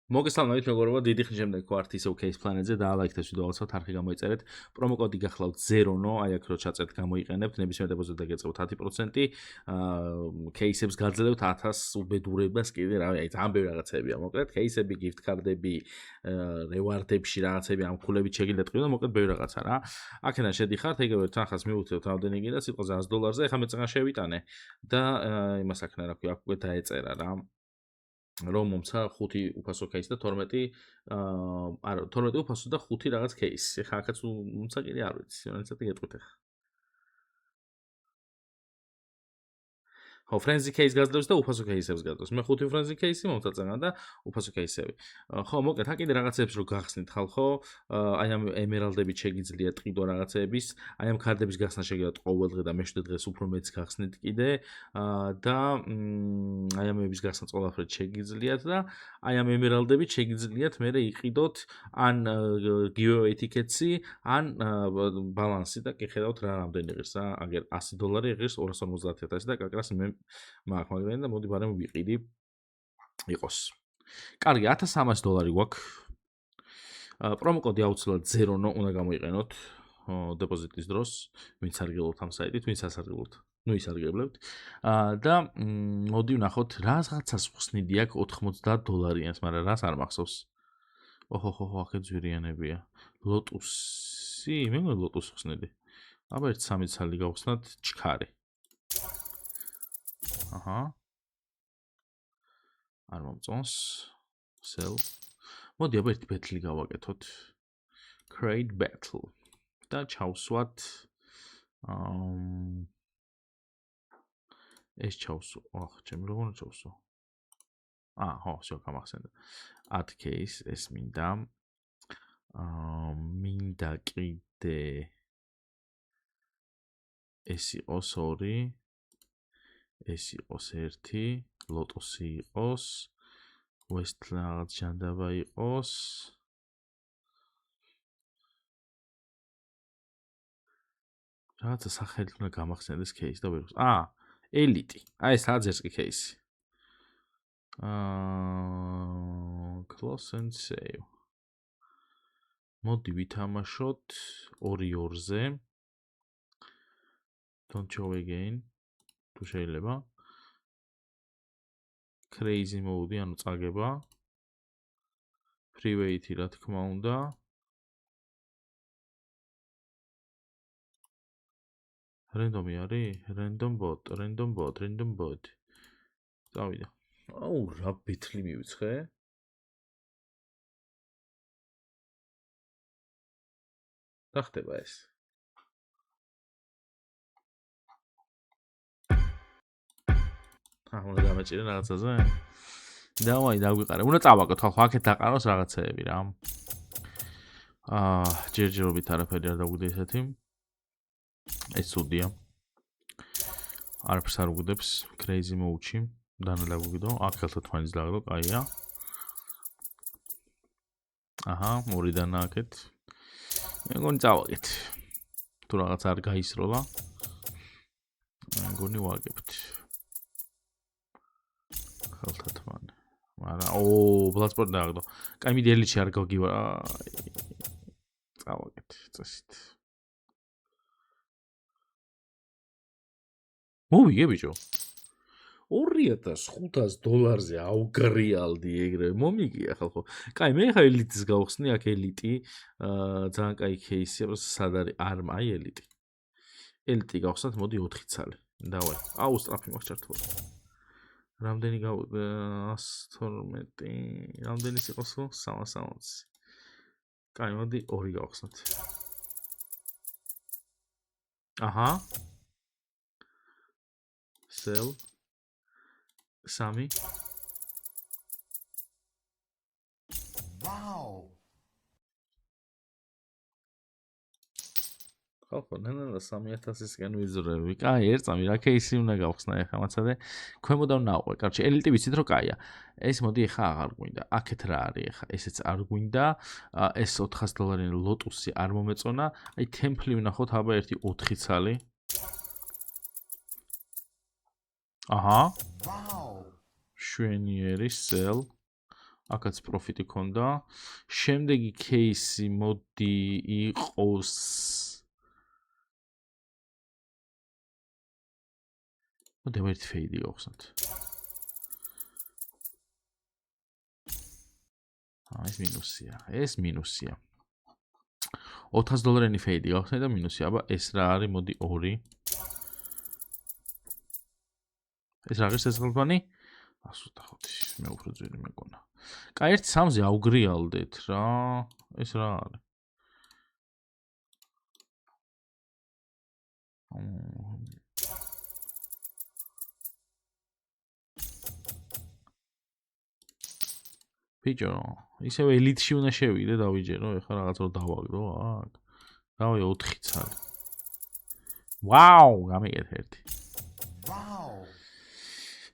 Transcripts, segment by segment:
მოგესალმებით, მეგობრებო, დიდი ხნის შემდეგ ვართ ისევ Case Planet-ზე და ლაიქეთ ეს ვიდეო გასავთ, არხი გამოიწერეთ. პრომოკოდი გახლავთ 0-ნო, აი აქ რო ჩაწერთ გამოიყენებთ, ნებისმიერ დეპოზიტზე გეწევთ 10%, Case-ებს გაძლევთ 1000 უბედურებას კიდე, რავი, აი ძალიან ბევრი რაღაცებია, მოკლედ, Case-ები, gift card-ები, reward-ებში რაღაცები, ამქულებით შეგიძლიათ ყიდო, მოკლედ ბევრი რაღაცა რა. აქედან შედიხართ, იგივე თანხას მივუწევთ რამდენი გინდა, სიტყვაზე $100-ზე, ეხლა მე წეგან შევიტანე და იმას აქ რა ქვია, აქ დაეწერა რა. რომ მომცა 5 უფასო кейსი და 12 არა 12 უფასო და 5 რაღაც кейსი. ეხლა აქაც მომცა კიდე არ ვიცი, რაღაცა გეტყვით ახლა. ხო, frenzy case გაძლევს და უფასო кейსებს გაძლევს. მე 5 frenzy case-ი მომცა წეგან და უფასო кейსები. ხო, მოკლედ, აქ კიდე რაღაცებს რო გახსნით ხალხო, აი ამ ემერალდებით შეგიძლიათ ყიდო რაღაცეების, აი ამ კარდების გახსნა შეგიძლიათ ყოველ დღე და მეშვიდე დღეს უფრო მეც გახსნით კიდე და აი ამების გახსნა ყველაფრით შეგიძლიათ და აი ამ ემერალდებით შეგიძლიათ მერე იყიდოთ ან giveaway tickets-ი, ან ბალანსი და კი ხედავთ რა რამდენი ღირს რა, აგერ $100 ღირს 250,000 და კაკრას მე მაგ მაგრამ და მოდი ბარემ ვიყიდი იყოს. კარგი, $1300 გვაქვს. პრომოკოდი აუცილებლად 0-ნო უნდა გამოიყენოთ დეპოზიტის დროს, ვინც არ გელოთ ამ საიტით, ვინც ასარგებლოთ. ნუ ისარგებლებთ. და მოდი ვნახოთ, რაღაცას ხსნიდი აქ $90-იანს, მაგრამ რას არ მახსოვს. ოჰო, აქეთ ძვირიანებია. ლოტუსი, მე მგონი ლოტუსი ხსნიდი. აბა ერთ 3 ცალი გავხსნათ ჩქარი. აჰა. არ მომწონს. Sell. მოდი აბა ერთი ბეთლი გავაკეთოთ. Create battle. და ჩავსვათ ეს ჩავსვა. აჰ, ჩემი როგორ ჩავსვა? ხო, всё, გამახსენდა. Add case ეს მინდა. მინდა კიდე ეს იყოს 2, ეს იყოს 1, ლოტოსი იყოს, Westland ჯანდაბა იყოს. რაღაცა სახელით უნდა გამახსენდეს case და ვერ ხს. ელიტი. აი ეს აძერს კი case. Close and save. მოდი ვითამაშოთ 2-2-ზე. Don't show again. თუ შეიძლება. Crazy mode, ანუ წაგება. Private რა თქმა უნდა. Random-ი არის? Random bot. წავიდა. აუ, რა ბითლი მივიცხე? რა ხდება ეს? უნდა დამეჭირე რაღაცაზე? დავაი, დაგვიყარე. უნდა წავაკოთ, ხო, აქეთ დაყაროს რაღაცეები რა. ჯერჯერობით არაფერი არ დაგვიდე ესეთი. ეს ცუდია. არაფერს არ უგდებს crazy mode-ში. დანა დაგვიდო, აქ ხელთა თვალის დაგდო, კაია. აჰა, მორიდან აქეთ. მე მგონი წავაგეთ. თუ რაღაც არ გაისროლა. მე მგონი ვაგებთ. ხელთა თვალი. მაგრამ ბლადსპორტი დაგდო. კაი მიდი ელიტში არ გავგივა. წავაგეთ წესით. მოვიგე ბიჭო. $2500-ზე ავგრიალდი ეგრევე. მომიგია ხალხო. კაი, მე ხა ელიტის გავხსნი, აქ ელიტი. ძალიან კაი кейსია, просто სად არის? აი ელიტი. ელიტი გავხსნათ, მოდი 4 ცალი. დავაი. სტრაფი მაქვს ჩართული. რამდენი 112. რამდენი იყოს 360. კაი, მოდი 2 გავხსნათ. აჰა. Sell. 3. Wow. ხო, ნანა 3000-ისგან ვიზრები. კაი, ერწამი რა кейსი უნდა გავხსნა ეხლა მაცადე. ქვემოდან ნაუყვე. კარჩი, ელიტი ვიცით რომ კაია. ეს მოდი ეხლა აღარ გვინდა. აქეთ რა არის ეხლა? ესეც არ გვინდა. ეს $400 ლოტუსი არ მომეწონა. აი თემპლი ვნახოთ, აბა ერთი 4 ცალი. აჰა. Wow. შვენიერი sell აქაც პროფიტი ქონდა. შემდეგი кейსი მოდი იყოს მოდი ერთი ფეიდი გავხსნათ. ეს მინუსია. ეს მინუსია. $400 ფეიდი გავხსნე და მინუსია. აბა ეს რა არის? მოდი 2. ეს რა არის შესაძლებელი? 125. მე უფრო ძვირი მეკონა. კაი, 1-3-ზე აუგრიალდეთ რა. ეს რა არის? ბიჭო, ისევ ელიტში უნდა შევიდე დავიჯერო, ეხლა რაღაც რო დავაგდო აქ. დავაი 4 ცალი. ვაუ, გამიგეთ ერთი. ვაუ.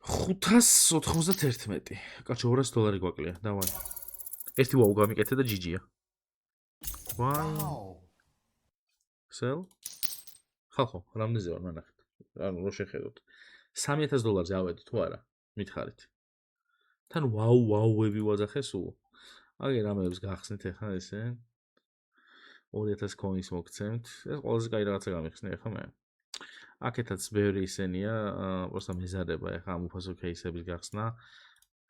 591. კაცო $200 გვაკლია, დავაი. ერთი ვაუ გამიკეთე და ჯიჯია. ვაუ. სელ? ხალხო, რამდენზე ვარ მანახეთ. ანუ რო შეხედოთ. $3000 ავედი თუ არა? მითხარით. თან ვაუები ვაძახე სულ. აგერ რამეებს გახსნით ახლა ესე. 2000 coins მოგცემთ. ეს ყველაზე კაი რაღაცა გამიხსნე ახლა მე. აქეთაც ბევრი ისენია, პროსტა მეზარება ახლა ამ უფასო кейსების გახსნა.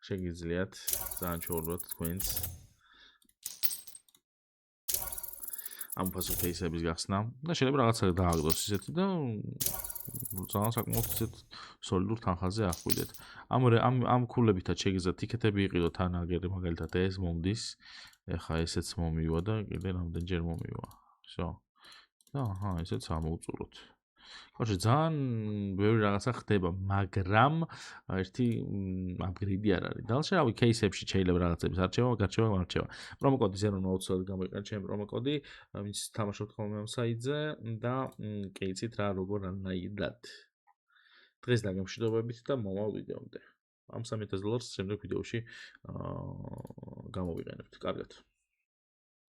შეგიძლიათ ძალიან ჩაურვათ თქვენს. ამ უფასო кейსების გახსნა და შეიძლება რაღაცა დააგდოს ისეთი და ძალიან საკმაოდ ისეთ სოლიდურ თანხაზე ახვიდეთ. ამ ქულებითაც შეგიძლიათ ტიკეტები იყიდოთ თან აგერ მაგალითად ეს მომდის. ეხა ესეც მომივა და კიდე რამდენჯერ მომივა. всё. და აჰა, ესეც ამოვწუროთ. короче, ძალიან ბევრი რაღაცა ხდება, მაგრამ ერთი აპგრეიდი არ არის. დალშეავი кейსებში შეიძლება რაღაცების არჩევა. პრომოკოდი 0.20 გამოიყენეთ ჩემი პრომოკოდი, ვინც თამაშობთ ხოლმე ამ საიტზე და კეიცით რა როგორ რანაირად. დღეს დაგემშვიდობებით და მომავალ ვიდეომდე. ამ $3000 შემდეგ ვიდეოში გამოვიყენებთ. კარგად.